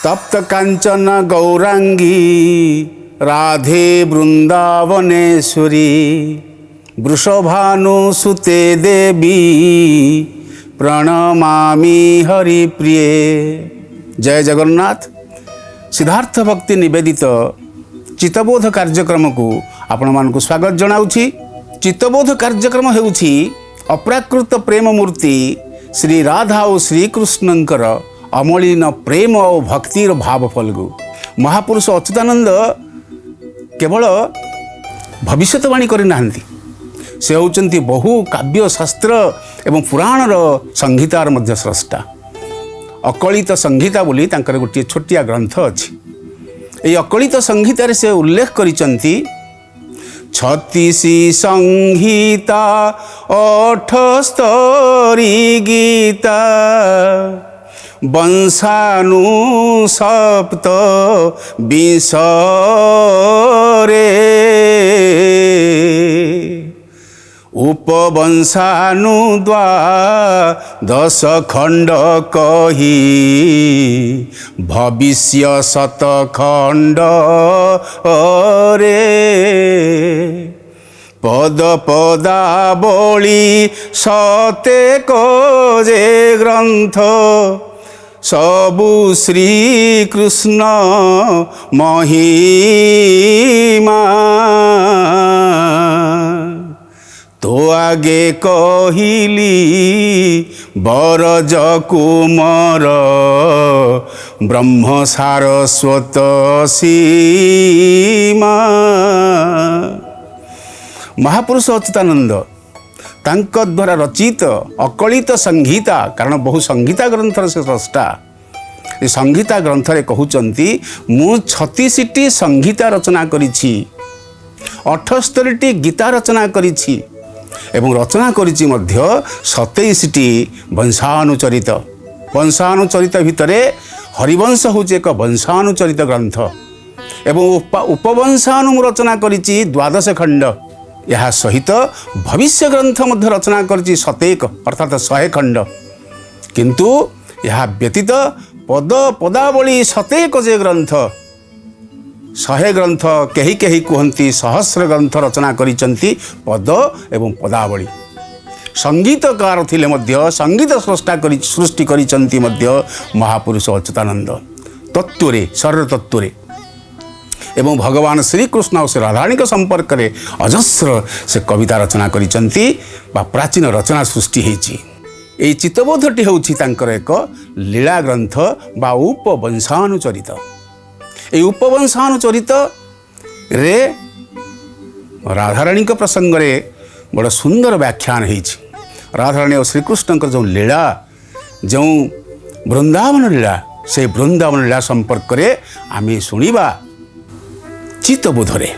तप्त कांचन गौरांगी राधे वृंदावनेश्वरी वृषभानुसुते देवी प्रणमामि हरिप्रिये। जय जगन्नाथ। सिद्धार्थ भक्ति निवेदित चित्तबोध कार्यक्रम को आपण मानकु स्वागत जनाउछि। चित्तबोध कार्यक्रम हेउछि अप्राकृत प्रेम मूर्ति श्री राधा और श्रीकृष्णंकर अमलिन प्रेम और भक्तिर भाव फलगु। महापुरुष अच्युतानंद केवल भविष्यवाणी करना, से होचंती बहु काव्य शास्त्र एवं पुराणर संहितार मध्य स्रष्टा। अकलित संहिता बोली तांकर गोटे छोटिया ग्रंथ अछि। ए अकलित संहितार से उल्लेख करिसंती 36 संहिता 78 गीता वंशानु सप्त 20 उपवंशानु 12 खंड कही भविष्य 7 खंड रे पद पदावली 7 जे ग्रंथ सबु श्री कृष्ण महिमा तो आगे कहिली बरज कुमार ब्रह्म सारस्वत सीमा। महापुरुष अच्युतानंद तांक द्वारा रचित अकलित संहिता, कारण बहु संहिता ग्रंथर से स्रष्टा, ये संहिता ग्रंथ रे कहउचंती मु 36टी संहिता रचना करिछि, 78टी गीता रचना करिछि एवं रचना करिछि मध्य 27टी वंशानुचरित। वंशानुचरित भितरे हरिवंश होचे एक वंशानुचरित ग्रंथ एवं उपवंशानु रचना करिछि 12 खंड। यह सहित भविष्य ग्रंथ मध्य रचना करिछि 7 अर्थात 100 खंड। किंतु यह व्यतीत पद पदावली 7 जे ग्रंथ 100 ग्रंथ कही कही कहती सहस्र ग्रंथ रचना करिसंती पद एवं पदावली। संगीतकार थिले मध्य संगीत सृष्टि करिसंती मध्य महापुरुष अच्युतानंद तत्वरे शरीर तत्वरे एवं भगवान श्रीकृष्ण और श्री राधाराणी संपर्क में अजस्र से कविता रचना करिसंती बा प्राचीन रचना सृष्टि होती। ये चित्तबोधटी होउछि तांकर एक लीला ग्रंथ बा उपवंशानुचरित। ये उपवंशानुचरित रे राधाराणी प्रसंग रे बड़ सुंदर व्याख्यान होइछि। राधाराणी और श्रीकृष्ण जो लीला जो वृंदावन लीला से वृंदावन लीला संपर्क में आम शुणा चित्तबोधरे।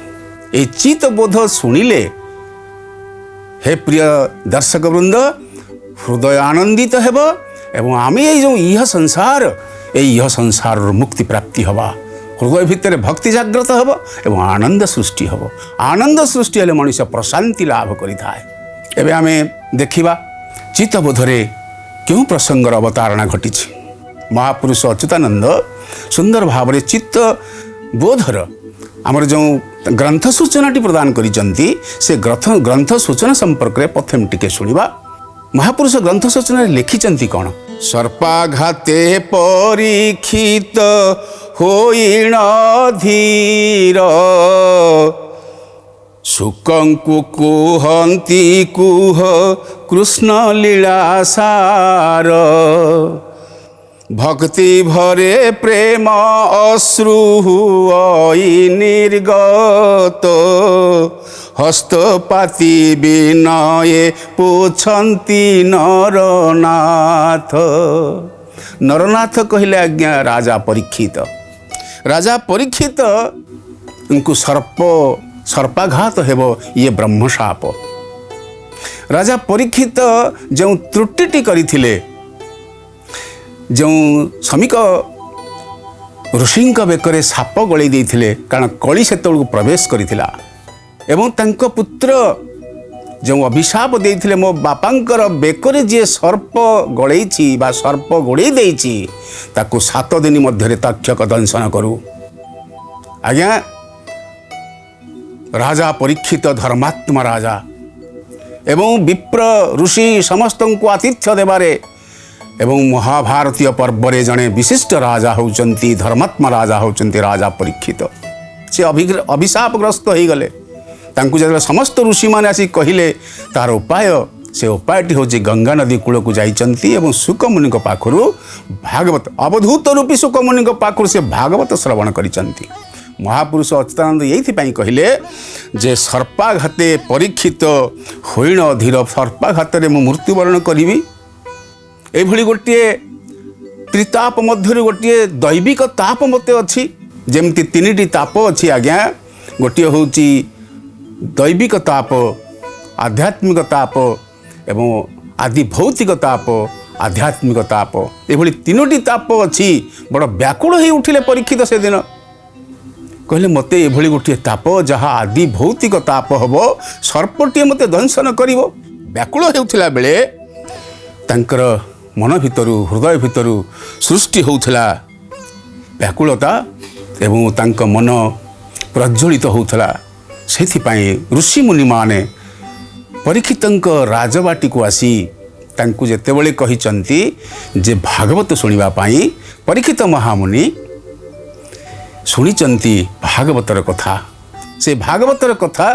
ये चित्तबोध शुणिले हे प्रिय दर्शक वृंद हृदय आनंदित हेब एवं आम ये जो इह संसार मुक्ति प्राप्ति हवा। हृदय भितर भक्ति जाग्रत हब एवं आनंद सृष्टि हब। आनंद सृष्टि हेले मनुष्य प्रशांति लाभ करिथाए। एबे आमे देखिबा चित्तबोधरे क्यों प्रसंगर अवतारणा घटिछि। महापुरुष अच्युतानंद सुंदर भाव चित्तबोधर आमर जो ग्रंथ सूचनाटी प्रदान करिसंती से ग्रंथ सूचना संपर्क में प्रथम टिके शुणिबा। महापुरुष ग्रंथ सूचना लिखिचंती कौन? सर्पाघाते परीक्षित होइण धीर सुकंकु कुहंती कुह कृष्ण लीलासार भक्ति भरे प्रेम अश्रु निर्गत हस्तपाती विनये पूछंती नरनाथ। नरनाथ कहले आज्ञा राजा परीक्षित। राजा परीक्षित उनको सर्पाघात हेब ये ब्रह्मशाप। राजा परीक्षित जो त्रुटिटी करिथिले जो समीक ऋषि बेकरे साप गलई देइथिले कारण कली सेतबेलू प्रवेश करिथिला एवं तांको पुत्र जो अभिशाप देइथिले मो बापांकर बेकरे जी सर्प गड़ेछि बा सर्प गोड़े देइछि ताकू 7 दिन मध्य तक्षक दंशन करू। आज्ञा राजा परीक्षित धर्मात्मा राजा एवं विप्र ऋषि समस्त को आतिथ्य देवारे एवं महाभारतीय पर्व रे जड़े विशिष्ट राजा होउचंती धर्मात्मा राजा होउचंती राजा परीक्षित। से अभिशापग्रस्त हो गले तांकु जब समस्त ऋषि मैंने आसी कहले तार उपाय से उपायटी हूँ गंगा नदी कूल को जाइचंती एवं शुकमुनि पाखु भागवत अवधूत रूपी शुकमुनि पाखु से भागवत श्रवण करिचंती। महापुरुष अच्युतानंद यही कहले जे सर्पाघाते परीक्षित होइण धीर सर्पाघात मु मृत्युवरण करी एभली गोटे त्रिताप मध्य गोटे दैविक ताप मत अच्छी जमती 3टी ताप अच्छी। आज्ञा गोटे हूँ दैविक ताप आध्यात्मिक ताप एवं आदि भौतिक ताप आध्यात्मिक ताप एभली 3टी ताप अच्छी। बड़ व्याकुल हो उठिले परीक्षित से दिन कहले मते एभली गोटे ताप जहाँ आदि भौतिक ताप हम सर्पटी मते दंशन कर व्याकुल होउथिला बेले तांकर मन भितरु हृदय भितरु सृष्टि होउथिला व्याकुलता एवं तांक मन प्रज्वलित होउथिला। सेथिपाई ऋषि मुनि माने परीक्षितंक राजबाटी को आसी तांकु जेतेबेले कहिचंती जे भागवत सुनिबा पाई परीक्षित महामुनि शुणिचंती भागवतर कथा। से भागवतर कथा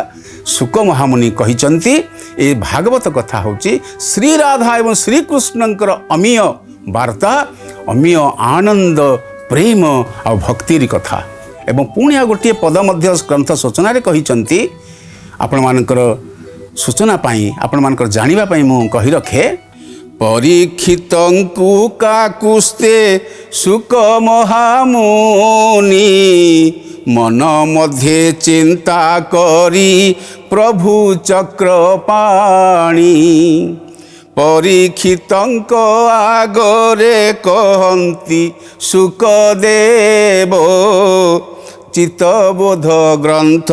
शुक महामुनि कहिचंती ए भागवत कथा होची श्री राधा एवं श्री कृष्णंकर अमीय वार्ता अमीय आनंद प्रेम आ भक्तिर कथा। एवं पुणी आ गोटे पद मध्य ग्रंथ सूचना कहिचंती आपण मानकर सूचना पाई आपण मानकर जानिबा पाई मु कहि रखे परीक्षितंकु काकुस्ते शुक महामुनि मन मध्य चिंता करी प्रभु चक्रपाणी परीक्षितंक आगरे कहंती सुखदेव चित्तबोध ग्रंथ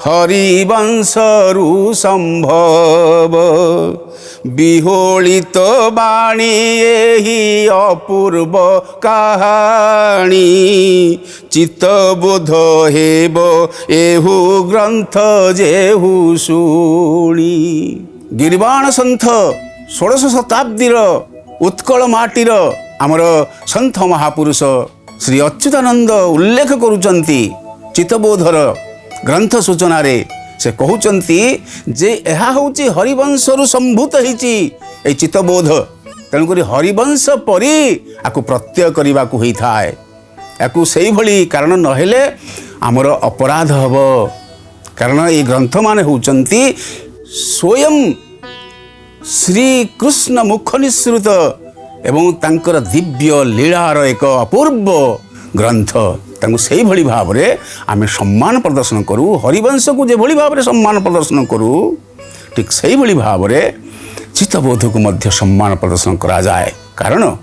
हरिवंशरु संभव विहोलित बाणी एही अपूर्व कहानी चित्तबोध हेब एहु ग्रंथ जेहु शुणी। गिरिबाण सन्थ 16 शताब्दीर उत्कल माटीर आमर सन्थ महापुरुष श्री अच्युतानंद उल्लेख करुचंती चित्तबोधर ग्रंथ सूचना रे से कहउचंती जे एहा होची हरिवंशरु संभूत हिची ए चित्तबोध तेणुक हरिवंश परी आकु प्रत्यय करने को होता है याकू से भली कारण नहेले आमर अपराध हब कारण ये ग्रंथ मान होचंती स्वयं श्री कृष्ण मुख निसृत एवं तांकर दिव्य लीलार एक अपूर्व ग्रंथ तांको से भली भाव रे आमे सम्मान प्रदर्शन करूँ हरिवंश को जे भली भाव रे सम्मान प्रदर्शन करूँ ठीक से भली भाव रे चित्तबोध को मध्य सम्मान प्रदर्शन करा जाए कारण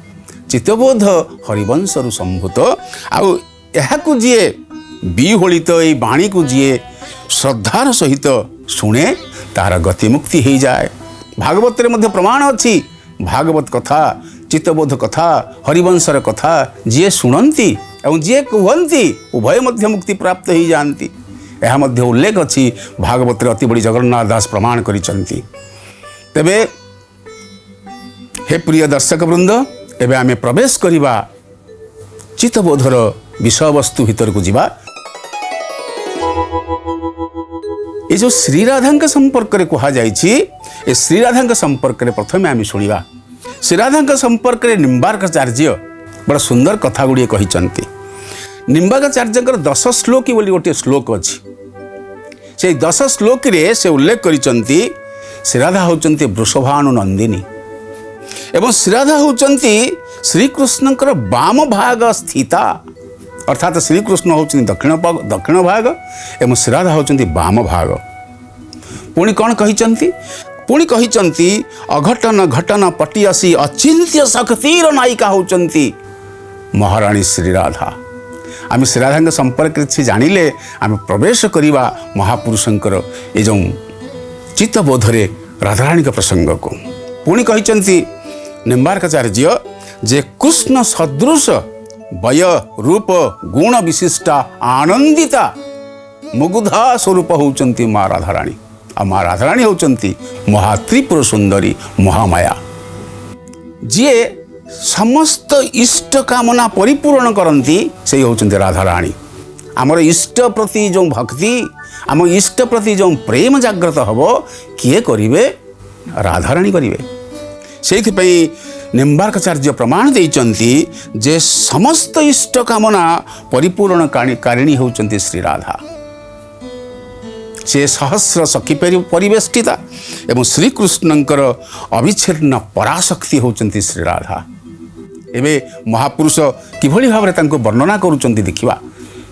चित्तबोध हरिवंश रु संभूत आउ एहाकु जीए विहोलित ये बाणी को जीए श्रद्धार सहित शुणे तार गति मुक्ति हो जाए। भागवत रे मध्य प्रमाण अच्छी भागवत कथा चित्तबोध कथा हरिवंशर कथा जीए शुणती एवं जीए कहती उभय मध्य मुक्ति प्राप्त हो जाती यह मध्य उल्लेख अच्छी भागवत रे अति बड़ी जगन्नाथ दास प्रमाण करिसंती। तेबे हे प्रिय दर्शक वृंद एबे आमे प्रवेश करिबा चित्तबोधर विषय वस्तु भीतर को जीवा। ये जो श्रीराधा के संपर्क में कहा जाए श्रीराधा के संपर्क में प्रथम आम शुणा श्रीराधा के संपर्क में निम्बार्काचार्य बड़ा सुंदर कथा गुड़िए कहते निम्बार्काचार्य 10 श्लोकी बोली गोटे श्लोक अच्छी से 10 श्लोक रे से उल्लेख करिसंती श्रीराधा होचंती वृषभानु नंदिनी एवं श्रीराधा होचंती श्रीकृष्णकर बाम भाग स्थिता अर्थात श्रीकृष्ण होचंती दक्षिण भाग एवं श्रीराधा होचंती बाम भाग। पुणी कौन कहिचंती पुणी कहिचंती अघटन घटन पटियासी अचिंत्य शक्तिर नायिका होचंती महारानी श्रीराधा। आम श्रीराधा के संपर्क से जानिले आम प्रवेश करिबा महापुरुषंकर ये जो चित्तबोधरे राधाराणी प्रसंग को पुणी कहते निम्बार्काचार्य जे कृष्ण सदृश वय रूप गुण विशिष्टा आनंदिता मुग्धा स्वरूप होउचंती माँ राधाराणी आ माँ राधाराणी होउचंती महात्रिपुर सुंदरी महामाया जी समस्त इष्ट कामना परिपूर्ण करती से होउचंती राधाराणी। आमर इष्ट प्रति जो भक्ति आम इष्ट प्रति जो प्रेम जागृत हब किए करिवे राधाराणी करिवे। से निम्बार्काचार्य प्रमाण देइचंती जे समस्त इष्ट कामना परिपूर्ण कारिणी होउचंती श्री राधा। से सहस्र सखी परिवेष्टिता एवं श्रीकृष्णंकर अविच्छिन्न पराशक्ति होउचंती श्री राधा। एबे महापुरुष किभଳି भाବରେ तांको वर्णना करूचंती देखिबा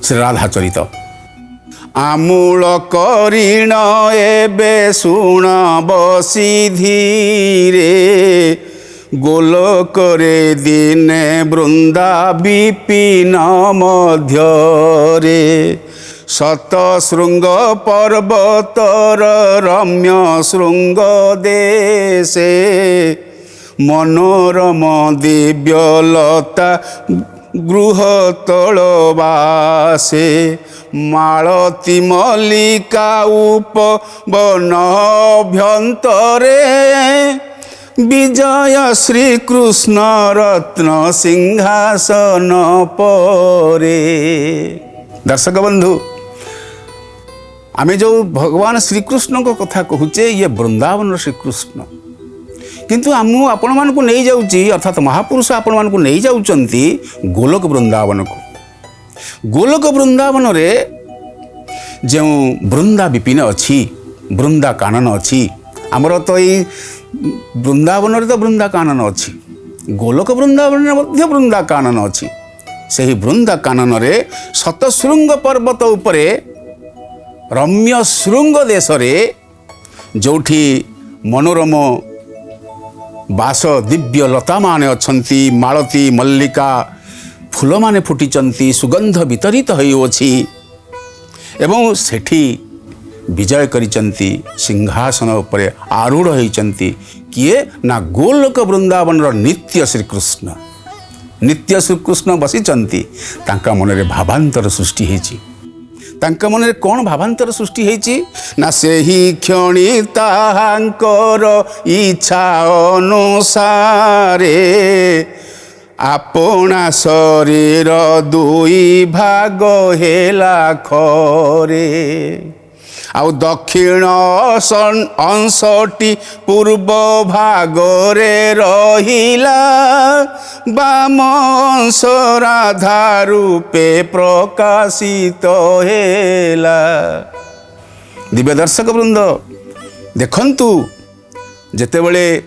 श्री राधा चरित। आमूल करीण एबे शुण बसी धीरे गोलोकरे दिने वृंदा विपिन मध्यरे शत शृंग पर्वतर रम्य शृंग देशे मनोरम दिव्यलता गृह तलवासे मालती मल्लिका उपवनभ्यंतरे विजय श्रीकृष्ण रत्न सिंहासन परे। दर्शक बंधु आमे जो भगवान श्रीकृष्ण को कथा कहूचे ये वृंदावन श्रीकृष्ण किंतु आम आपण मान को नहीं जाऊँगी अर्थात महापुरुष आपण मान को नहीं जाऊँगी गोलोक वृंदावन को। गोलोक वृंदावन रे जो वृंदा विपिन अच्छी वृंदा कानन अच्छी आमर तो ये वृंदावन रे तो वृंदा कानन अच्छी गोलोक वृंदावन रे वृंदा कानन अच्छी। से ही वृंदा कानन रे शतशृंग पर्वत उपरे रम्य शृंग देश रे जोठी मनोरम बास दिव्य लता माने अच्छी मालती मल्लिका फूल माने फुटिचंती सुगंध वितरित होइछि एवं सेठी विजय करिचंती सिंहासन उपरे आरूढ़ होइचंती किए ना गोलोक वृंदावन नित्य श्रीकृष्ण बसिचंती तांका मन रे भावांतर सृष्टि हेछि। तांका मन रे कौन भावांतर सृष्टि हेछि ना सेही क्षणी ताहांकर इच्छा अनुसारे आपना शरीर दुई भाग हेला खरे आउ दक्षिण अंशटी पूर्व भागरे रहिला बाम अंश राधा रूपे प्रकाशित हेला। दिव्य दर्शक वृंद देखंतु जेतेबेले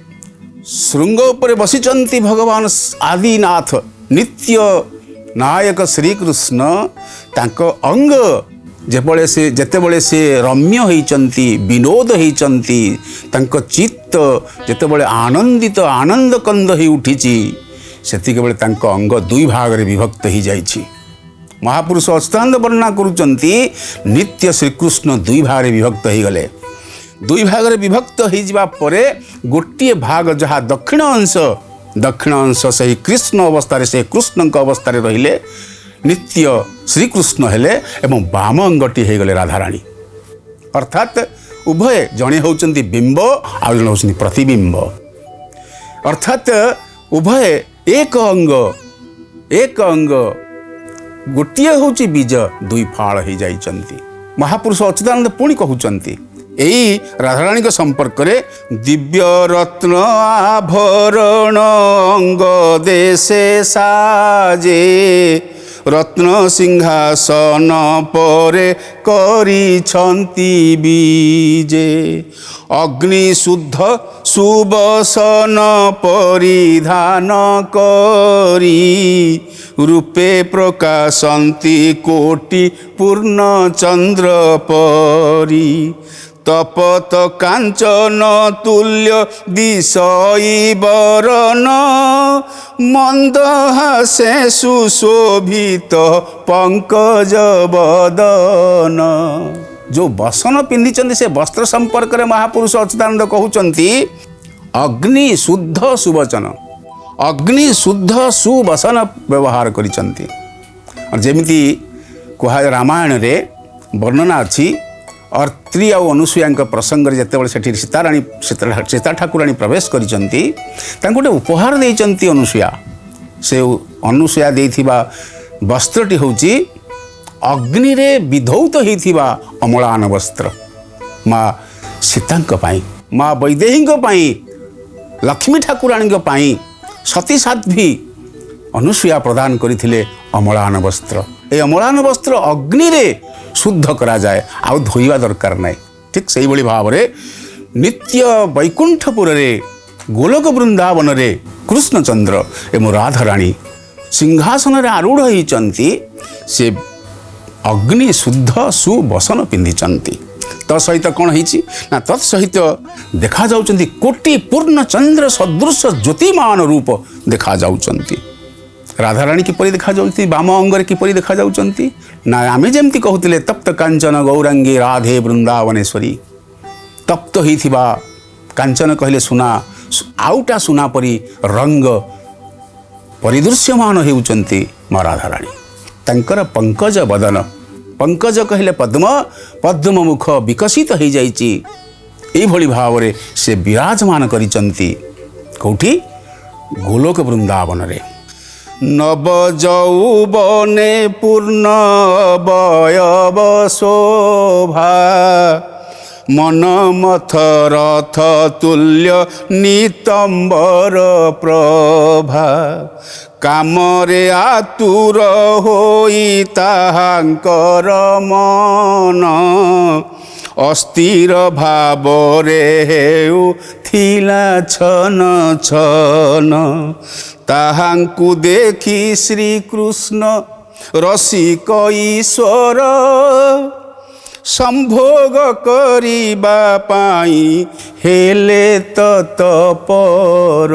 श्रृंग उपरे बसिचंती भगवान आदिनाथ नित्य नायक श्रीकृष्ण तांको अंग जेतेबेले से रम्य होइचंती विनोद होइचंती तांको चित्त जेतेबेले आनंदित आनंद कंद ही उठिची सेतिके बेले तांको अंग दुई भाग रे विभक्त ही जाइछि। महापुरुष अष्टांग वर्णना करूचंती नित्य श्रीकृष्ण दुई भाग रे विभक्त ही गले। दुई भाग रे विभक्त हो जावा परे गोटे भाग जहाँ दक्षिण अंश से कृष्ण अवस्था से कृष्ण अवस्था रहिले नित्य श्रीकृष्ण हेले एवं वाम अंगटी हो गले राधाराणी। अर्थात उभय जड़े होउचंती बिंब आउ जड़े होउचंती प्रतिबिंब अर्थात उभय एक अंग गोटे होउची बीज दुई फाड़ हो जाइचंती। महापुरुष अच्युतानंद पुणी कहउचंती एई राधाराणी के संपर्क रे दिव्य रत्न आभरण अंग देशे साजे रत्न सिंहासन परे करिछंती बीजे अग्नि शुद्ध सुबसन परिधान करी रूपे प्रकाशंती कोटि पूर्ण चंद्र परी तपत कांचन तुल्य दिशई बरन मंदहासे सुशोभित पंकज बदन। जो बसन पिंधि से वस्त्र संपर्क में महापुरुष अच्युतानंद कहते अग्नि शुद्ध सुवचन, अग्नि शुद्ध सुवसन व्यवहार करिसंती। और जेमिति कह रामायण रे वर्णना अच्छी अर्त्री आ अनुसूया प्रसंग जिते से सीता ठाकुराणी प्रवेश करिसंती गोटे उपहार देइचंती अनुसूया। से अनुसूया देइथिबा वस्त्रटी होची अग्नि रे विधौत होइथिबा अमलान वस्त्र माँ सीता पाई, माँ वैदेही पाई, लक्ष्मी ठाकुराणी पाई सती साध्वी अनुसूया प्रदान करथिले अमलान वस्त्र। ए अमलान वस्त्र अग्नि रे शुद्ध करा जाए, आउ धोइबा दरकार नाही। ठीक से ही भाव रे नित्य वैकुंठपुर रे गोलोक वृंदावन रे कृष्णचंद्र एवं राधाराणी सिंहासन रे आरूढ़ होइचंती। से अग्नि शुद्ध सुवसन पिंधिचंती। तत्सहित कौन होइछि ना तत्सहित देखा जाउचंती कोटि पूर्ण चंद्र सदृश ज्योतिमान रूप देखा जाउचंती। राधाराणी किपरि देखा जाउचंती, वाम अंगरे किपरि देखा जाउचंती ना आमे जेमती कहूतिले तप्त कांचन गौरांगी राधे वृंदावनेश्वरी। तप्त होइथिबा कांचन कहले सुना, आउटा सुना परी रंग परिदृश्यमान हेउचंती माँ राधाराणी। तंकर पंकज बदन, पंकज कहले पद्म, पद्म मुख विकसित हो जाइछि। एभली भाव रे से विराजमान करिचंती कोठी गोलोक वृंदावन रे। नव जौबने पूर्ण बयव शोभा मन मथ रथ तुल्य नितंबर प्रभा कामरे आतुर होई ताहांकर मन अस्थिर भावरे हेउ थिला छन छन ताहांकु देखी श्री कृष्ण रसिक ईश्वर संभोग करिबा पाई हेले तत्पर।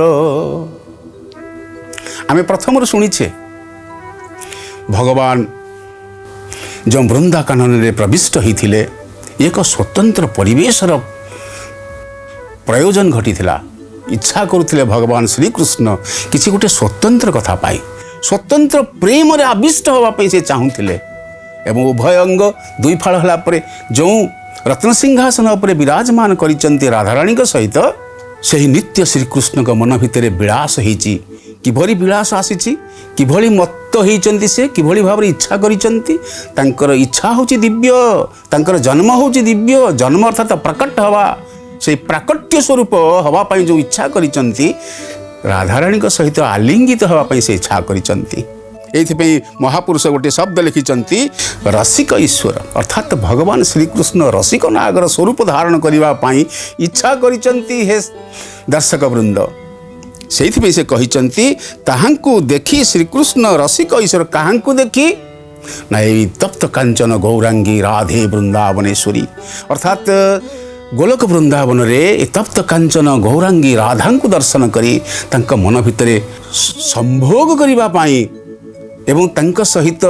आमे प्रथम शुणीचे भगवान जो वृंदा कानन रे प्रविष्ट होइथिले एक स्वतंत्र परिवेशर प्रयोजन घटीथिला। इच्छा करुथिले भगवान श्रीकृष्ण किसी गोटे स्वतंत्र कथा पाई, स्वतंत्र प्रेम रे आविष्ट होवा पई से चाहुथिले। एवं उभय अंग दुई फाड़ होला परे जो रत्न सिंहासन उपरे विराजमान करिचंती राधाराणी सहित सही नित्य श्रीकृष्ण का मन भितर विलास होइछि। किभली विलास आसीछि, किभली मत्त होइचंती, से किभली भाव इच्छा करिचंती। तांकर इच्छा होछि दिव्य, तांकर जन्म होछि दिव्य। जन्म अर्थात प्रकट हवा, से प्राकट्य स्वरूप हवा पाई जो इच्छा करिचंती राधाराणी सहित आलिंगित हवा पाई से इच्छा करिचंती। एथिपई महापुरुष गोटे शब्द लिखिचंती रसिक ईश्वर, अर्थात भगवान श्रीकृष्ण रसिक नागर स्वरूप धारण करने पाई इच्छा करिचंती। हे दर्शक वृंद, से कहिचंती ताहांकु देखी श्रीकृष्ण रसिक ईश्वर। काहांकु देखी ना ये तप्त कांचन गौरांगी राधे वृंदावनेश्वरी, अर्थात गोलोक वृंदावन रे तप्त कांचन गौरांगी राधांकु दर्शन करी तांका मन भितरे संभोग करिबा पाई एवं तांका सहित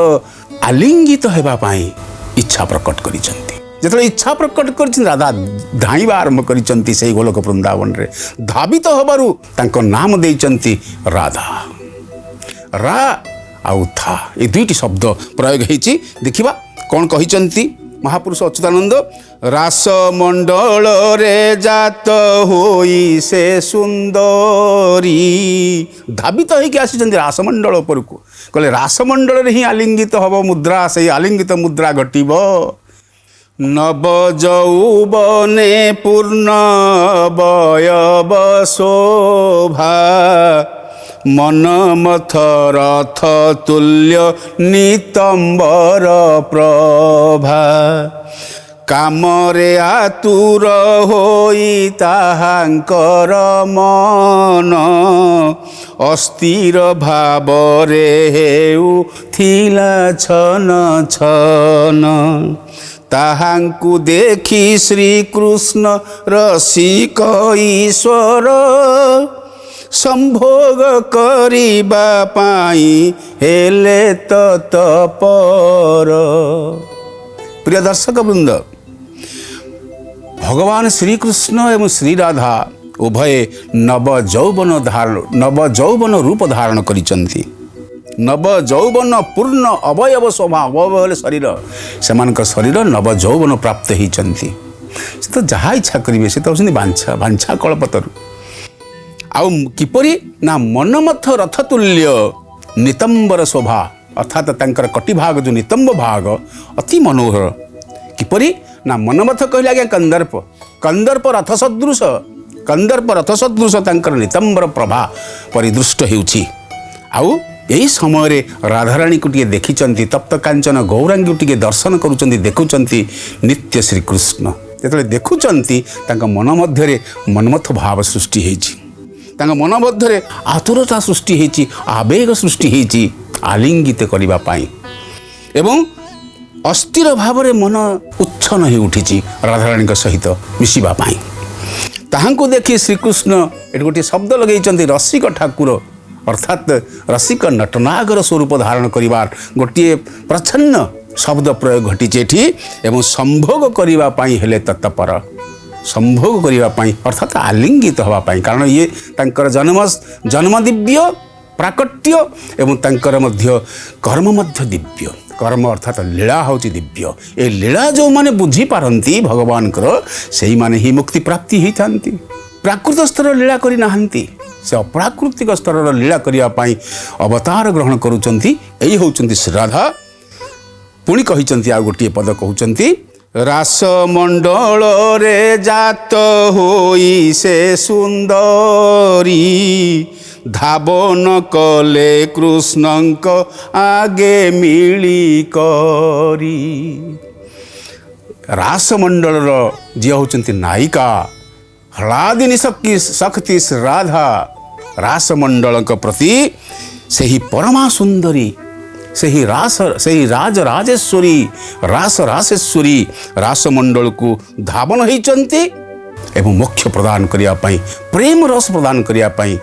आलिंगित हेबा पाई इच्छा प्रकट करिसंती। जेतले इच्छा प्रकट करिसंती राधा धाइबा आरंभ करिसंती से गोलोक वृंदावन रे। धावित होबारु तांको नाम देइचंती राधा। रा आउ था ए दुईटी शब्द प्रयोग हेछि। देखिबा कोन कहिसंती महापुरुष अच्युतानंद। रास मंडल रे जात होई से सुंदरी। धावित होइके आसिचंती रासमंडल उपरकू। कहले रासमंडल रे ही आलिंगित हब मुद्रा, से आलिंगित मुद्रा घटिब। नव जौबने पूर्ण बयव शोभा मन मथ रथ तुल्य नितंबर प्रभा कामरे आतुर होई ताहांकर मन अस्थिर भावरे हेउ थिला छन छन ताहांकु देखी श्रीकृष्ण रसिक ईश्वर संभोग करिबा पाई हेले तत्पर। प्रिय दर्शक वृंद, भगवान श्रीकृष्ण एवं श्री राधा उभय नव जौवन रूप धारण करिसंती। नव जौवन पूर्ण अवयव शोभा अवयव शरीर से शरीर नव जौवन प्राप्त होती। से तो जहाँ इच्छा करेंगे से तो बांछा बांछा कल्पतरु आउ किपरि ना मनमथ रथ तुल्य नितंबर शोभा अर्थात तांकर कटी भाग जो नितंब भाग अति मनोहर किपरि ना मनमथ कहले आज्ञा कंदर्प रथ सदृश तांकर नितंबर प्रभा परिदृष्ट हेउछि। आउ यही समय राधाराणी को टे देखी तप्त कांचन गौरांगी टे दर्शन करुँच देखुंती नित्य श्रीकृष्ण जो देखुंट मन मध्य मनमथ भाव सृष्टि होती मन मध्य आतुरता सृष्टि होती आवेग सृष्टि होती आलिंगित करने एवं अस्थिर भाव मन उच्छन हो उठी राधाराणी सहित मिशिबाई ताहांको देखी श्रीकृष्ण ये गोटे शब्द लगे रसिक ठाकुर अर्थात रसिक नटनागर स्वरूप धारण करिवार गोटे प्रच्छन्न शब्द प्रयोग घटी एवं संभोग करने हेले तत्पर संभोग करने अर्थात आलिंगित होगापाई कारण ये तांकर जन्म दिव्य प्राकट्य एवं तांकर मध्य कर्म मध्य दिव्य कर्म अर्थात लीला हूँ दिव्य ए लीला जो माने बुझी पारती भगवान से ही माने ही मुक्ति प्राप्ति होता प्राकृत स्तर लीला करी नाहंती से अप्राकृतिक स्तर लीला करने अवतार ग्रहण करुँच यही होती श्री राधा पुणी कही आ गोटे पद कहते रासमंडल रे जात होई से सुंदरी धावन कले कृष्णंक आगे मिली करी। रासमंडल जी होती नायिका ह्लादिनी शक्ति श्री राधा रासमंडल प्रति से ही परमा सुंदरी से ही राजराजेश्वरी रासेश्वरी रासमंडल को धावन होती एवं मोक्ष प्रदान करने प्रेम रस प्रदान करने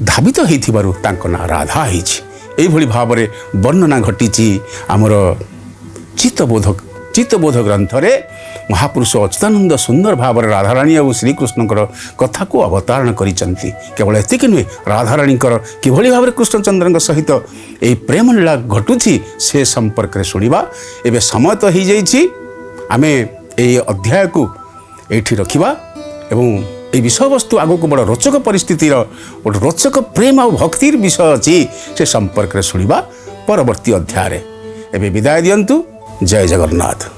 धावित हो ना राधा होती भाव में वर्णना घटी आमर चित्तबोध ग्रंथ रे महापुरुष अच्युतानंद सुंदर भाव में राधाराणी और श्रीकृष्ण कथा को अवतारण करिसंती। केवल एतिक नुहे राधाराणी किभली भाव में कृष्णचंद्र सहित यही प्रेम लीला घटुची से संपर्क में शुणा। एवं समय तो हो जाइए आमे ये अध्याय को एठी रखिबा एवं ये विषय वस्तु आगो को बड़ रोचक परिस्थितिर गोटे रोचक प्रेम और भक्तिर विषय अच्छी से संपर्क में शुणा परवर्ती अध्याय। एवं विदाय दियंतु। जय जगन्नाथ।